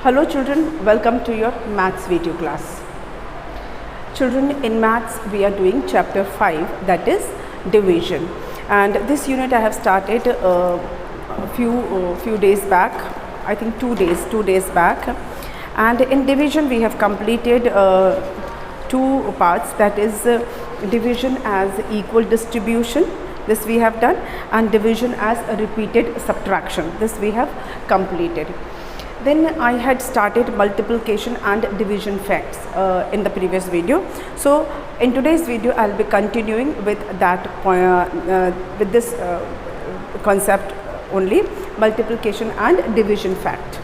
Hello children, welcome to your maths video class. Children, in maths we are doing chapter 5, that is division, and this unit I have started a few days back, I think 2 days back, and in division we have completed two parts, that is division as equal distribution, this we have done, and division as a repeated subtraction, this we have completed. Then I had started multiplication and division facts in the previous video. So in today's video I'll be continuing with that with this concept only, multiplication and division fact.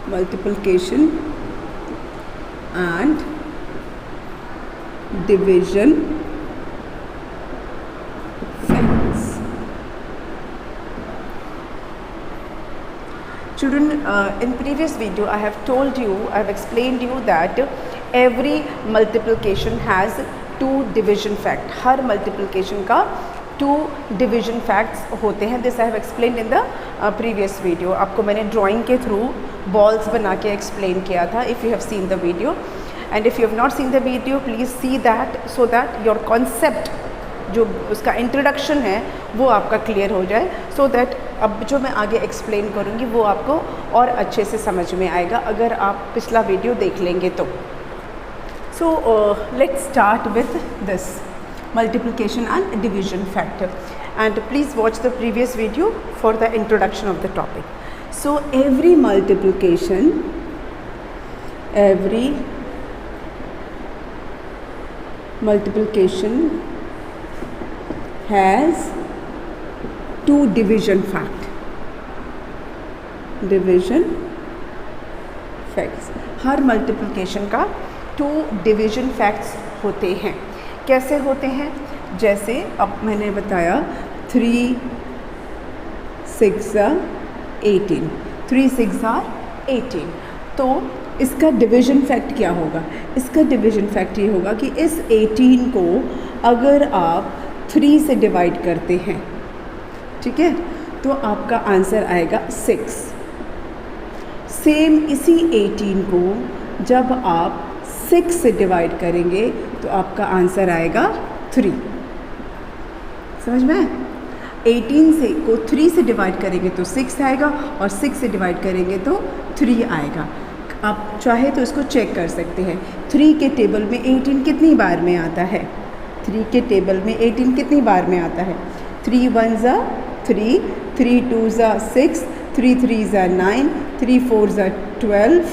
Multiplication and division facts. Children, in previous video I have told you, I have explained you that every multiplication has two division fact. Her multiplication का two division facts होते हैं. This I have explained in the previous video. आपको मैंने drawing के through balls बना के explain किया था. If you have seen the video, and if you have not seen the video, please see that so that your concept जो उसका introduction है वो आपका क्लियर हो जाए, सो दैट अब जो मैं आगे एक्सप्लेन करूँगी वो आपको और अच्छे से समझ में आएगा अगर आप पिछला वीडियो देख लेंगे तो. So let's start with this multiplication and division factor, and please watch the previous video for the introduction of the topic. So every multiplication has two division facts. Her multiplication का to division facts होते हैं. कैसे होते हैं? जैसे अब मैंने बताया 3 6 18, 3 6 18, तो इसका डिवीजन फैक्ट क्या होगा? इसका डिवीजन फैक्ट ये होगा कि इस 18 को अगर आप 3 से डिवाइड करते हैं, ठीक है, तो आपका आंसर आएगा 6. सेम इसी 18 को जब आप 6 से डिवाइड करेंगे तो आपका आंसर आएगा 3. समझ में? 18 से को 3 से डिवाइड करेंगे तो 6 आएगा, और 6 से डिवाइड करेंगे तो 3 आएगा. आप चाहे तो इसको चेक कर सकते हैं. 3 के टेबल में 18 कितनी बार में आता है? 3 के टेबल में 18 कितनी बार में आता है? 3 1 3, 3 2 6, 3 3 9, 3 4 12,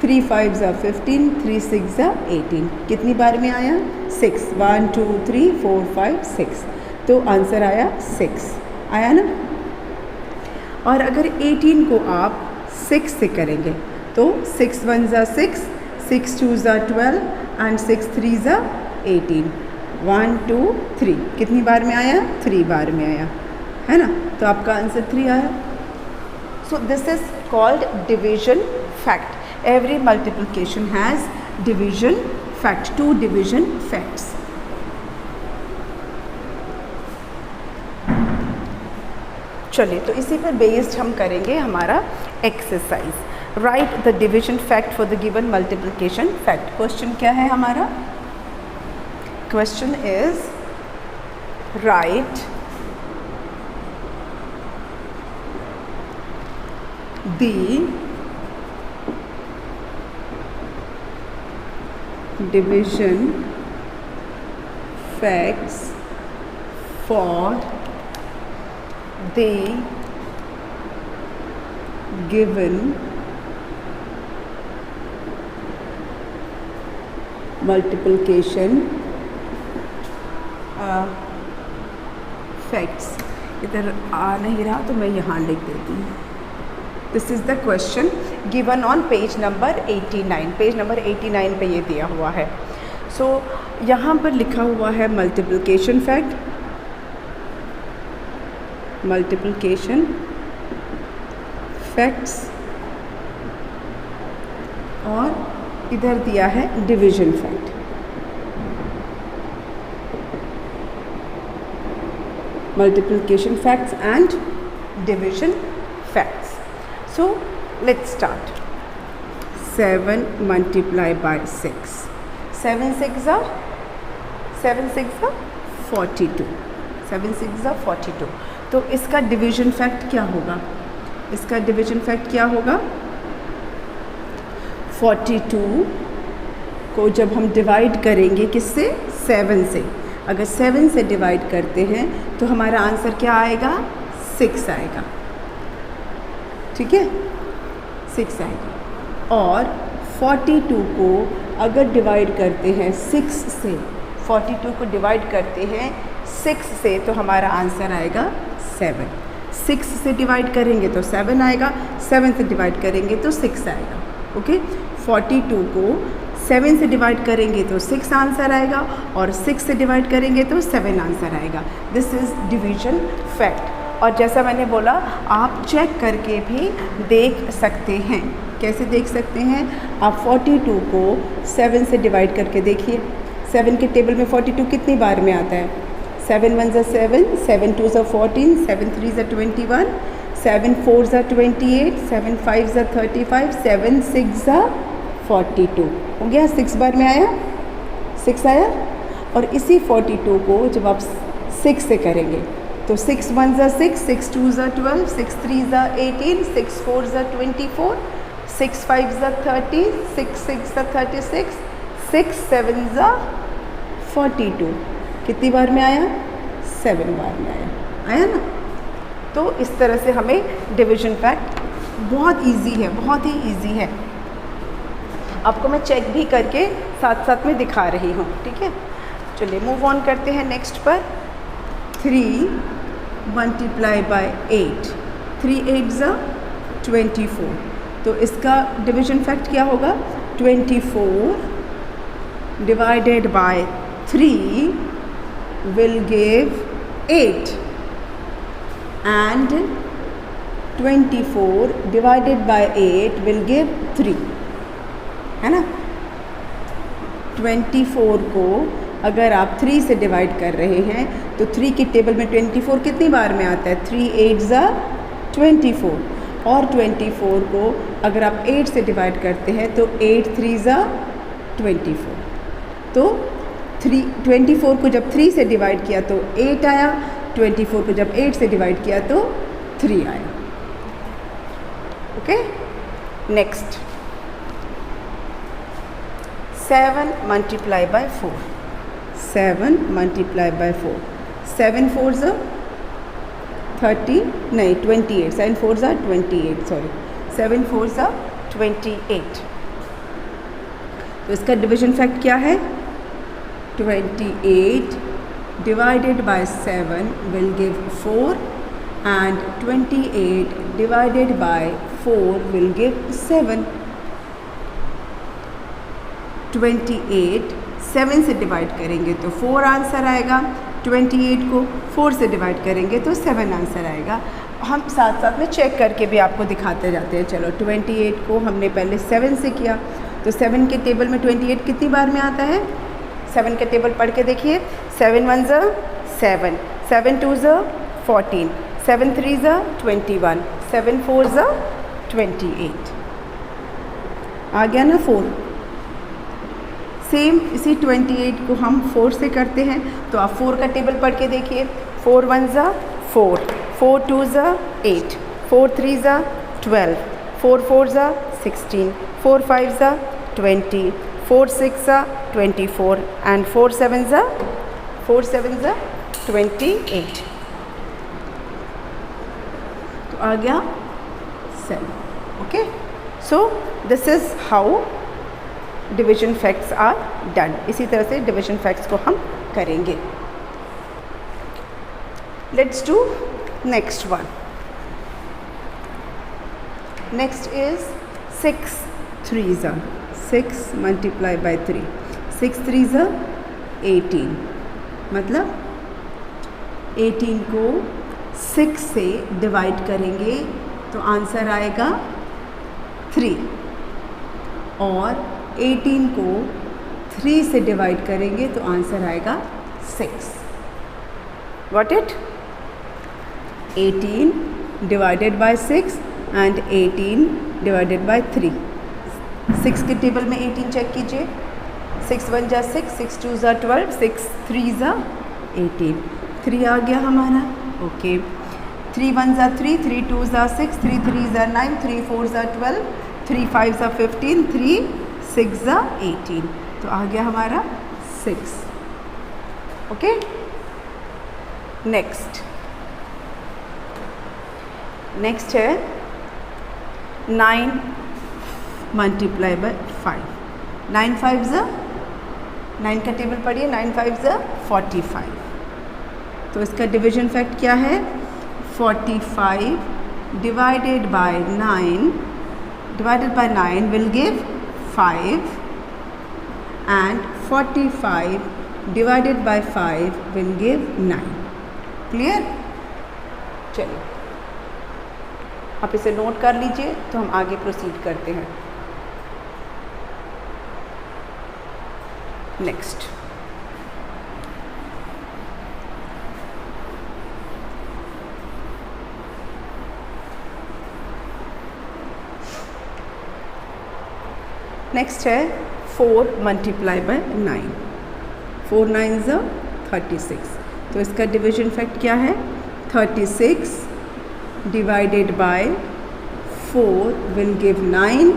3 5 15, 3 6 18. कितनी बार में आया? 6. 1 2 3 4 5 6, तो आंसर आया 6. आया ना? और अगर 18 को आप 6 से करेंगे तो 6 1 6, 6 2 12, एंड 6 3 18. 1 2 3 कितनी बार में आया? 3 बार में आया, है ना? तो आपका आंसर 3 आया. So this is called division fact. Every multiplication has division fact, two division facts. चलिए, तो इसी पर बेस्ड हम करेंगे हमारा exercise. Right the division fact for the given multiplication fact. Question क्या है हमारा? Question is right the division facts for the given multiplication facts. इधर आ नहीं रहा तो मैं यहाँ लिख देती हूँ. This is the question given on page number 89. Page number 89 पे ये दिया हुआ है. सो यहाँ पर लिखा हुआ है मल्टीप्लिकेशन फैक्ट, मल्टीप्लिकेशन फैक्ट्स, और इधर दिया है division fact. multiplication facts and division facts. So let's start. 7 multiplied by 6. 7 6 are 42. 7 6 are 42. तो इसका डिवीजन फैक्ट क्या होगा? इसका डिवीजन फैक्ट क्या होगा? 42 को जब हम डिवाइड करेंगे किससे? 7 से। अगर 7 से डिवाइड करते हैं तो हमारा आंसर क्या आएगा? 6 आएगा। ठीक है, 6 आएगा। और 42 को अगर डिवाइड करते हैं 6 से, 42 को डिवाइड करते हैं 6 से तो हमारा आंसर आएगा 7। 6 से डिवाइड करेंगे तो 7 आएगा, 7 से डिवाइड करेंगे तो 6 आएगा। ओके, 42 को 7 से डिवाइड करेंगे तो 6 आंसर आएगा और 6 से डिवाइड करेंगे तो 7 आंसर आएगा। This is division fact. और जैसा मैंने बोला, आप चेक करके भी देख सकते हैं। कैसे देख सकते हैं? आप 42 को 7 से डिवाइड करके देखिए। 7 के टेबल में 42 कितनी बार में आता है? 7 1 ज़ा 7, 7 2 ज़ा 14, 7 3 ज़ा 21, 7 4 ज़ा 28, 7 5 ज़ा 35, 7 6 ज़ा 42। हो गया, 6 बार में आया, 6 आया। और इसी 42 को जब आप 6 से करेंगे तो 6 1 ज़ा 6, 6 2 ज़ा 12, 6 3 ज़ा 18, 6 4 ज़ा 24, 6 5 ज़ा 30, 6 6 ज़ा 36, 6 7 ज़ा 42। कितनी बार में आया? 7 बार में आया। आया ना? तो इस तरह से हमें डिवीजन फैक्ट बहुत इजी है, बहुत ही इजी है। आपको मैं चेक भी करके साथ साथ में दिखा रही हूँ। ठीक है, चलिए मूव ऑन करते हैं नेक्स्ट पर। 3 मल्टीप्लाई बाय 8, 3 8 ज़ा 24। तो इसका डिवीजन फैक्ट क्या होगा? 24 divided by 3 will give 8 and 24 divided by 8 will give 3, है ना? 24 को अगर आप 3 से डिवाइड कर रहे हैं तो 3 की टेबल में 24 कितनी बार में आता है? 3 8 ज़ा 24। और 24 को अगर आप 8 से डिवाइड करते हैं तो 8 3 ज़ा 24। तो 24 को जब 3 से डिवाइड किया तो 8 आया, 24 को जब 8 से डिवाइड किया तो 3 आया। Okay, next 7 multiply by 4। 7 multiply by 4, 7 4 ज़ा 30, नहीं 28, 7 4 ज़ा 28, सॉरी 7 4 ज़ा 28। तो इसका डिवीजन फैक्ट क्या है? 28 divided by 7 will give 4 and 28 divided by 4 will give 7. 28 7 से डिवाइड करेंगे तो 4 आंसर आएगा, 28 को 4 से डिवाइड करेंगे तो 7 आंसर आएगा। हम साथ साथ में चेक करके भी आपको दिखाते जाते हैं। चलो, 28 को हमने पहले 7 से किया तो 7 के टेबल में 28 कितनी बार में आता है? 7 के टेबल पढ़ के देखिए। 7 1 ज़ा 7, 7 2 ज़ा 14, 7 3 ज़ा 21, 7 4 ज़ा 28। आ गया ना 4। सेम इसी 28 को हम 4 से करते हैं तो आप 4 का टेबल पढ़ के देखिए। 4 1 ज़ा 4, 4 2 ज़ा 8, 4 3 ज़ा 12, 4 4 ज़ा 16, 4 5 ज़ा 20, 4 6 ज़ा 24 and 4 7 ज़ा 28। तो आ गया 7। Okay, so this is how division facts are done. इसी तरह से डिवीजन फैक्ट्स को हम करेंगे। Let's do next one. Next is 6 3 ज़ा 6 मल्टीप्लाई बाय 3, 6 3 ज़ा 18। मतलब 18 को 6 से डिवाइड करेंगे तो आंसर आएगा 3 और 18 को 3 से डिवाइड करेंगे तो आंसर आएगा 6। Got it? 18 divided by 6 and 18 divided by 3। 6 के टेबल में 18 चेक कीजिए। 6 1 जा 6, 6 2 जा 12, 6 3 जा 18। 3 आ गया हमारा, ओके। 3 1 जा 3, 3 2 जा 6, 3 3 जा 9, 3 4 जा 12, 3 5 जा 15, 3 6 जा 18। तो आ गया हमारा 6, ओके। नेक्स्ट है 9 मल्टीप्लाई बाय 5। 9 5 जा 9 का टेबल पढ़िए, 9 5 जा 45। तो इसका डिवीजन फैक्ट क्या है? 45 divided by 9 will give 5 and 45 divided by 5 will give 9। Clear? चलिए आप इसे नोट कर लीजिए, तो हम आगे प्रोसीड करते हैं। नेक्स्ट है 4 मल्टीप्लाई बाय 9। 4 9 ज़ा 36। तो इसका डिवीजन फैक्ट क्या है? 36 divided by 4 will give 9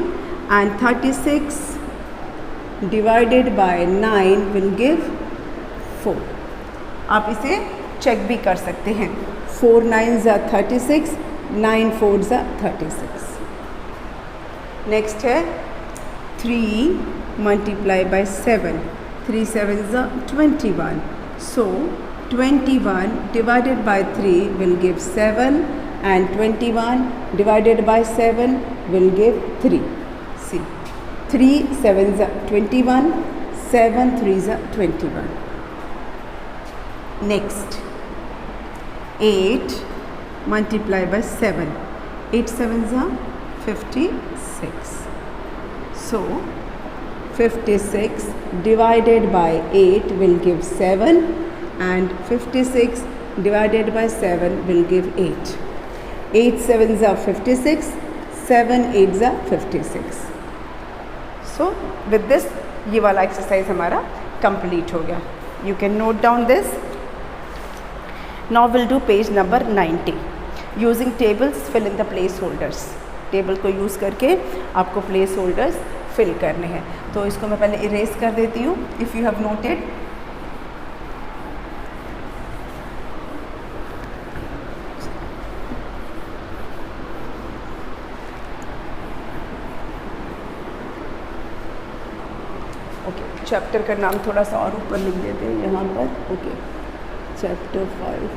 and 36 divided by 9 will give 4। आप इसे चेक भी कर सकते हैं। 4 9 ज़ा 36, 9 4 ज़ा 36। नेक्स्ट है 3 मल्टीप्लाई बाय 7। 3 7 ज़ा 21। सो 21 divided by 3 will give 7 and 21 divided by 7 will give 3. See, 3 7s are 21, 7 3s are 21. Next, 8 multiplied by 7. 8 7s are 56. So, 56 divided by 8 will give 7 and 56 divided by 7 will give 8. 8 7s are 56, 7 8s are 56. So with this ये वाला exercise हमारा complete हो गया. You can note down this. Now we'll do page number 90. Using tables fill in the placeholders. Table को use करके आपको place holders fill करने हैं. तो इसको मैं पहले इरेज कर देती हूँ. If you have noted, chapter का नाम थोड़ा सा और ऊपर लिख देते हैं यहाँ पर. Okay, chapter 5.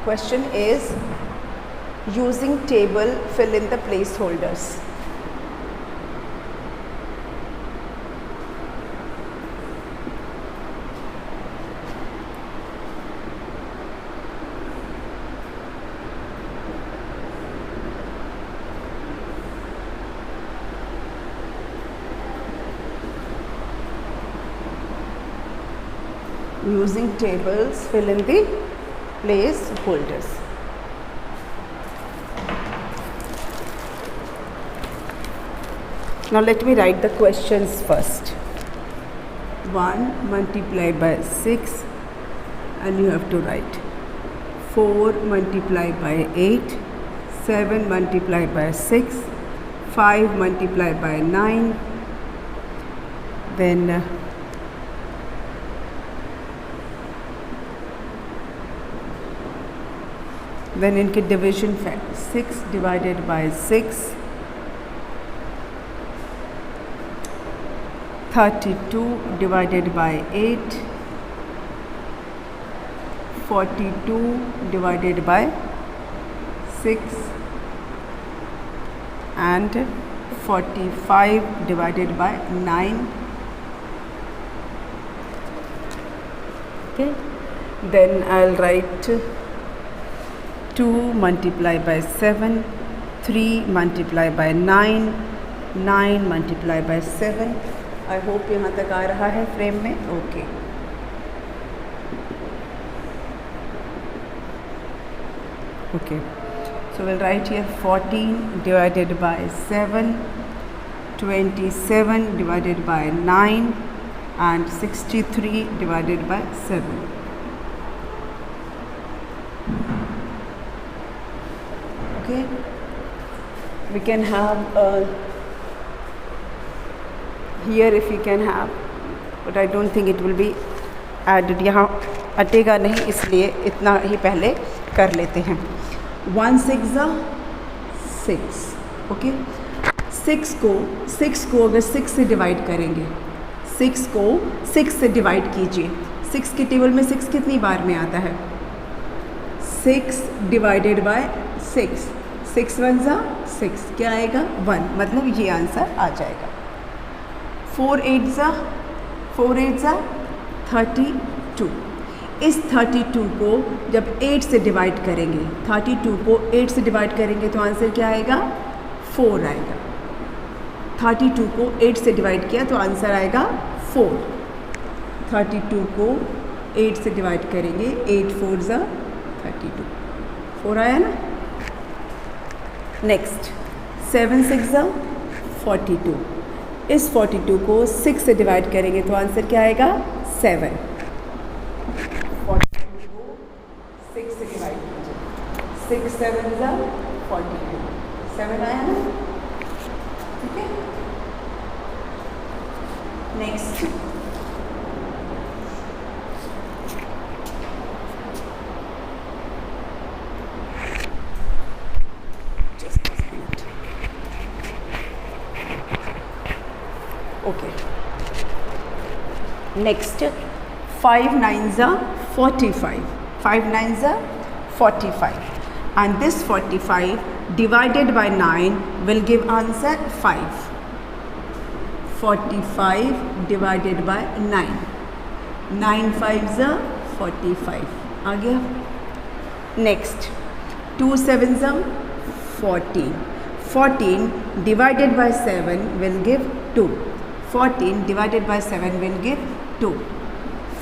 Question is using table fill in the placeholders. Using tables fill in the place holders. Now let me write the questions first. 1 multiplied by 6 and you have to write 4 multiplied by 8, 7 multiplied by 6, 5 multiplied by 9, then इनके division fact 6 divided by 6, 32 divided by 8, 42 divided by 6 and 45 divided by 9. Okay, then I'll write 2 multiplied by 7, 3 multiplied by 9, 9 multiplied by 7. I hope यहाँ तक आ रहा है frame में. Okay, Okay, so we'll write here 14 divided by 7, 27 divided by 9 and 63 divided by 7. Okay, we can have here if we can have, but I don't think it will be added. यहाँ अटेगा नहीं, इसलिए इतना ही पहले कर लेते हैं. 1 6 6. Okay, 6 को अगर 6 से डिवाइड करेंगे, 6 को 6 से डिवाइड कीजिए. 6 के टेबल में 6 कितनी बार में आता है? 6 डिवाइडेड बाय 6. 6 1 6, क्या आएगा? 1. मतलब ये आंसर आ जाएगा. 4 8 32. इस 32 को जब 8 से डिवाइड करेंगे, 32 को 8 से डिवाइड करेंगे तो आंसर क्या आएगा? 4 आएगा. 32 को 8 से डिवाइड किया तो आंसर आएगा 4. 32 को 8 से डिवाइड करेंगे, 8 4 32. 4 आया ना. नेक्स्ट 7 6 42. इस 42 को 6 से डिवाइड करेंगे तो आंसर क्या आएगा? 7. 42 को 6 से डिवाइड कीजिए, 6 7 42. 7 आया ना. ठीक है. Next okay. Next 5 9 45. 5 9 45 and this 45 divided by 9 will give answer 5. 45 divided by 9. 9 5 45 आ गया. Next 2 7 14. 14 divided by 7 will give 2. 14 divided by 7 will give 2.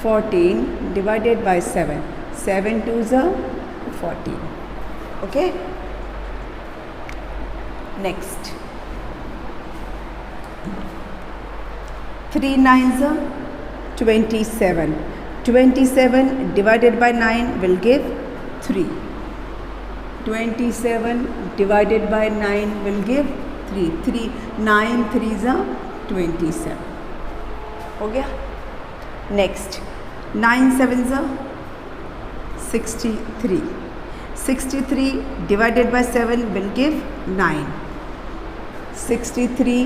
14 divided by 7. 7 2 14. Okay. Next 3 9 27. 27 divided by 9 will give 3. 27 divided by 9 will give 3. 3 9 3 27. हो गया. Next 9 7 63. 63 divided by 7 will give 9. 63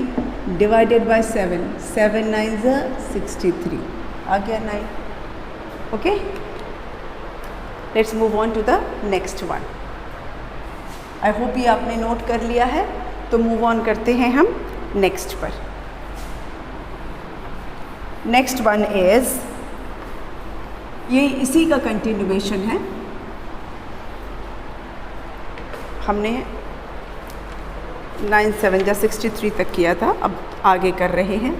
divided by 7. 7 9 63. आ गया 9. Okay. Let's move on to the next one. I hope ये आपने note कर लिया है. तो मूव ऑन करते हैं हम नेक्स्ट पर. नेक्स्ट वन इज़, ये इसी का कंटिन्यूएशन है. हमने 9 7 63 तक किया था, अब आगे कर रहे हैं.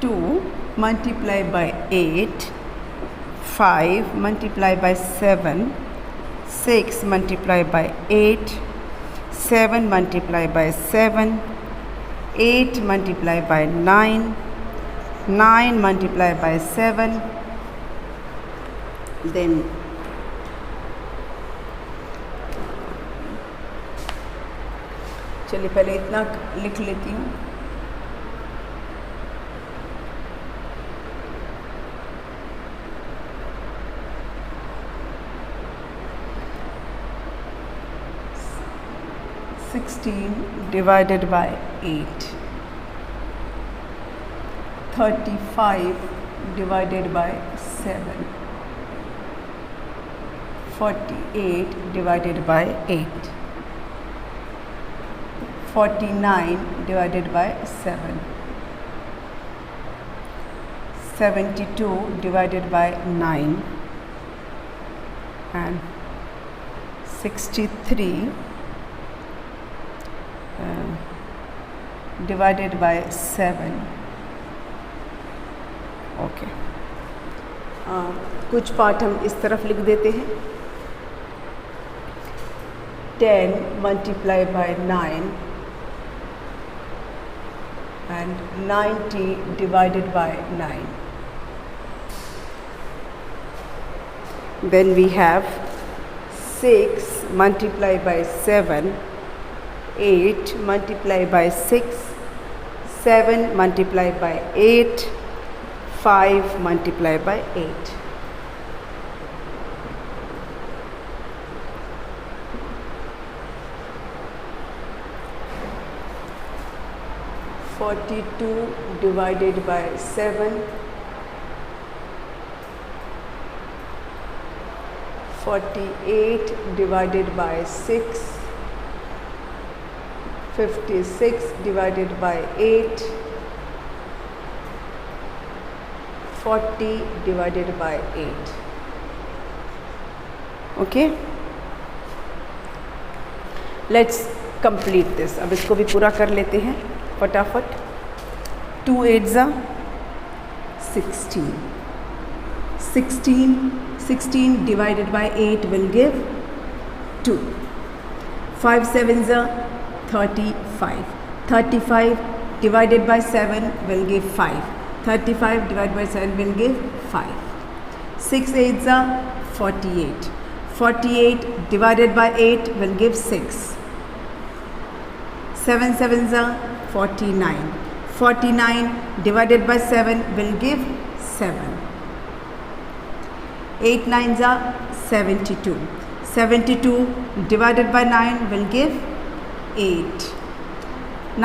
2 multiply by 8, 5 multiply by 7, 6 multiply by 8, 7 multiply by 7, 8 multiply by 9, 9 multiply by 7, then चलिए पहले इतना लिख लेती हूँ. divided by 8. 35 divided by 7. 48 divided by 8. 49 divided by 7. 72 divided by 9. And 63 divided by 7. Okay. कुछ पार्ट हम इस तरफ लिख देते हैं. 10 multiplied by 9 and 90 divided by 9. Then we have 6 multiplied by 7, 8 multiplied by 6, 7 multiplied by 8, 5 multiplied by 8. Forty-two divided by 7, 48 divided by 6, 56 divided by 8, 40 divided by 8. Okay, let's complete this. अब इसको भी पूरा कर लेते हैं फटाफट. 2 8 जा 16. 16 divided by 8 will give 2. 5 7 जा 35. 35 divided by 7 will give 5. 35 divided by 7 will give 5. 6 8 जा 48. 48 divided by 8 will give 6. 7 7 जा 49. 49 divided by 7 will give 7. 8 9 जा 72. 72 divided by 9 will give 8.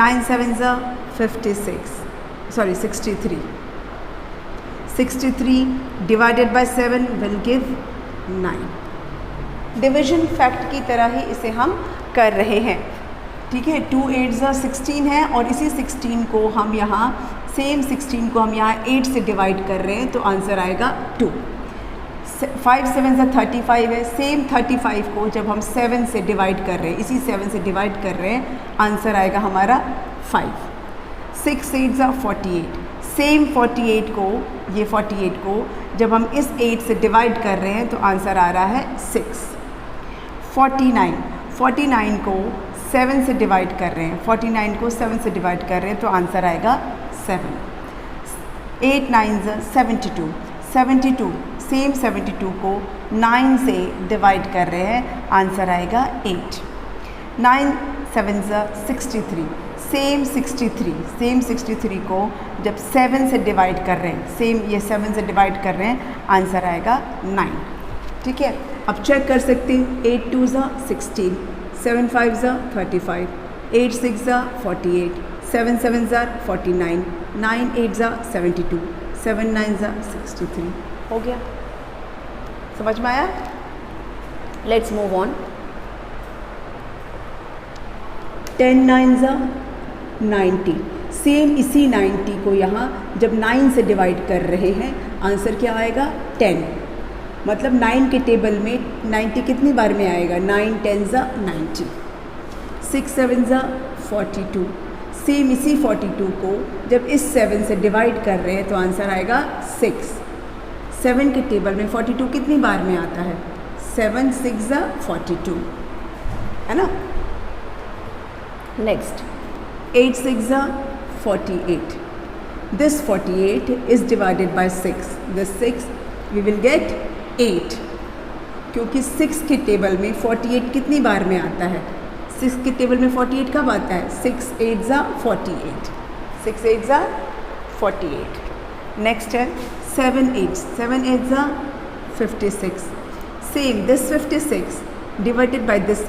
9 7 जा 63. 63 divided by 7 will give 9. Division fact की तरह ही इसे हम कर रहे हैं. ठीक है, 2 8 जा 16 है और इसी 16 को हम यहाँ 16 को हम यहाँ 8 से डिवाइड कर रहे हैं तो आंसर आएगा 2. 5 7 जा 35 है. सेम 35 को जब हम 7 से डिवाइड कर रहे हैं, इसी 7 से डिवाइड कर रहे हैं, आंसर आएगा हमारा 5. 6 8 जा 48. सेम 48 को, ये 48 को जब हम इस 8 से डिवाइड कर रहे हैं तो आंसर आ रहा है 6. 49 को 7 से डिवाइड कर रहे हैं, 49 को 7 से डिवाइड कर रहे हैं तो आंसर आएगा 7. 8 9 जा 72. 72 सेम 72 को 9 से डिवाइड कर रहे हैं, आंसर आएगा 8. 9 7 जा 63. सेम 63 को जब 7 से डिवाइड कर रहे हैं, सेम ये 7 से डिवाइड कर रहे हैं, आंसर आएगा 9. ठीक है, अब चेक कर सकते हैं. 8 2 जा 16. 7 5 जा 35. 8 6 जा 48. 7 7 जा 49. 9 8 जा 72. 7 9 जा 63. हो गया, समझ में आया? Let's move on. 10 9 जा 90. सेम इसी 90 को यहाँ जब 9 से डिवाइड कर रहे हैं, आंसर क्या आएगा? 10. मतलब 9 के टेबल में 90 कितनी बार में आएगा? 9 10 जा 90. 6 7 जा 42. सेम इसी 42 को जब इस 7 से डिवाइड कर रहे हैं तो आंसर आएगा 6. 7 के टेबल में 42 कितनी बार में आता है? 7 6 जा 42, है ना? नेक्स्ट 8 6 जा 48. This 48 is divided by 6. This 6 we will get 8, क्योंकि 6 के टेबल में 48 कितनी बार में आता है? 6 के टेबल में 48 कब आता है? 6 8 जा 48. 6 8 जा 48. नेक्स्ट है 7 8 जा 56. Same this 56 divided by this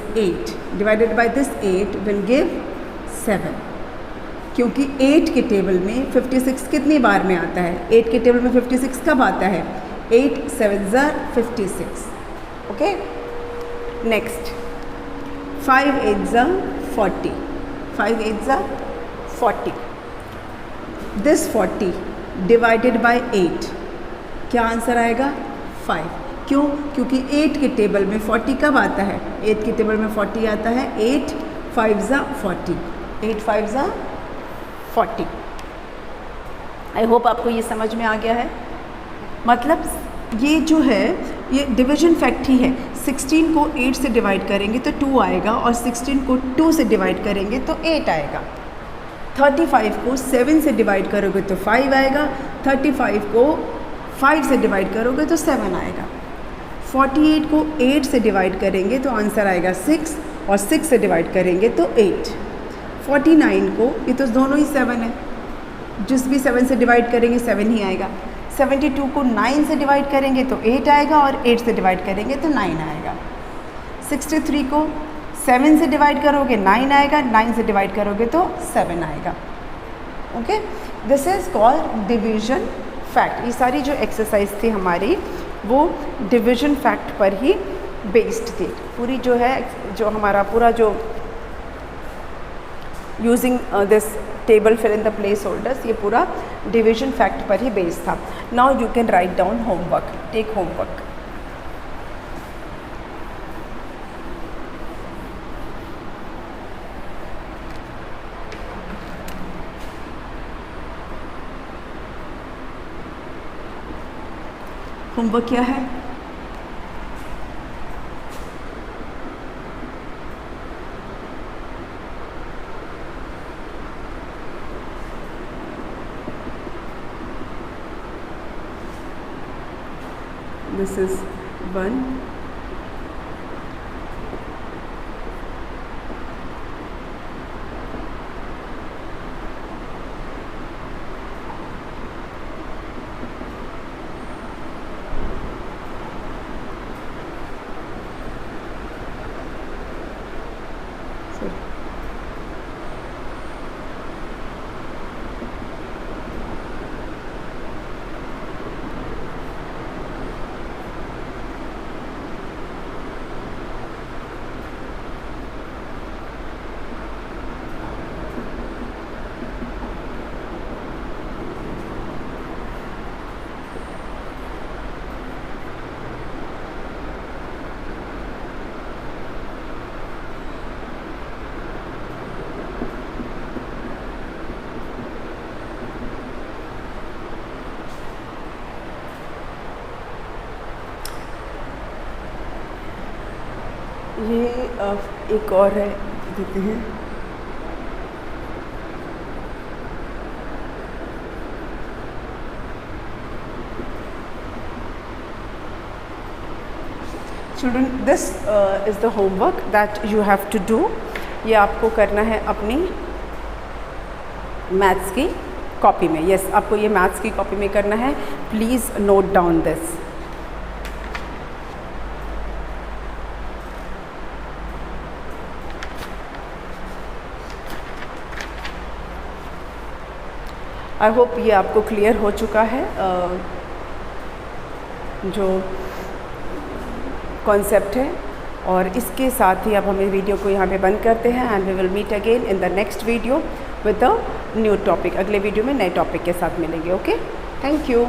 8 will give 7, क्योंकि 8 के टेबल में 56 कितनी बार में आता है? 8 के टेबल में 56 कब आता है? 8 7 जा 56. ओके, नेक्स्ट 5 8 जा 40. 5 8 जा 40. दिस 40 डिवाइडेड बाय 8, क्या आंसर आएगा? 5. क्यों? क्योंकि 8 के टेबल में 40 कब आता है? 8 के टेबल में 40 आता है 8 5 जा 40. 8 5 जा 40. आई होप आपको ये समझ में आ गया है. मतलब ये जो है ये डिवीजन फैक्ट ही है. 16 को 8 से डिवाइड करेंगे तो 2 आएगा, और 16 को 2 से डिवाइड करेंगे तो 8 आएगा। 35 को 7 से डिवाइड करोगे तो 5 आएगा, 35 को 5 से डिवाइड करोगे तो 7 आएगा। 48 को 8 से डिवाइड करेंगे तो आंसर आएगा 6, और 6 से डिवाइड करेंगे तो 8। 49 को, ये तो दोनों ही 7 है, जिस भी 7 से डिवाइड करेंगे 7 ही आएगा। 72 को 9 से डिवाइड करेंगे तो 8 आएगा, और 8 से डिवाइड करेंगे तो 9 आएगा। 63 को 7 से डिवाइड करोगे 9 आएगा, 9 से डिवाइड करोगे तो 7 आएगा। Okay, this is called division fact. ये सारी जो एक्सरसाइज थी हमारी वो डिवीजन फैक्ट पर ही बेस्ड थी। पूरी जो है, जो हमारा पूरा जो using this table fill in the placeholders, ये पूरा डिवीजन फैक्ट पर ही बेस्ड था। Now you can write down homework, take homework. Homework क्या है? This is 1. ये एक और है, देते हैं। Children, this is the homework that you have to do. ये आपको करना है अपनी मैथ्स की कॉपी में। यस, आपको ये मैथ्स की कॉपी में करना है। Please note down this. I hope ये आपको क्लियर हो चुका है जो कॉन्सेप्ट है। और इसके साथ ही अब हम वीडियो को यहाँ पे बंद करते हैं, and we will meet again in the next video with the new topic. अगले वीडियो में नए टॉपिक के साथ मिलेंगे। Okay, thank you.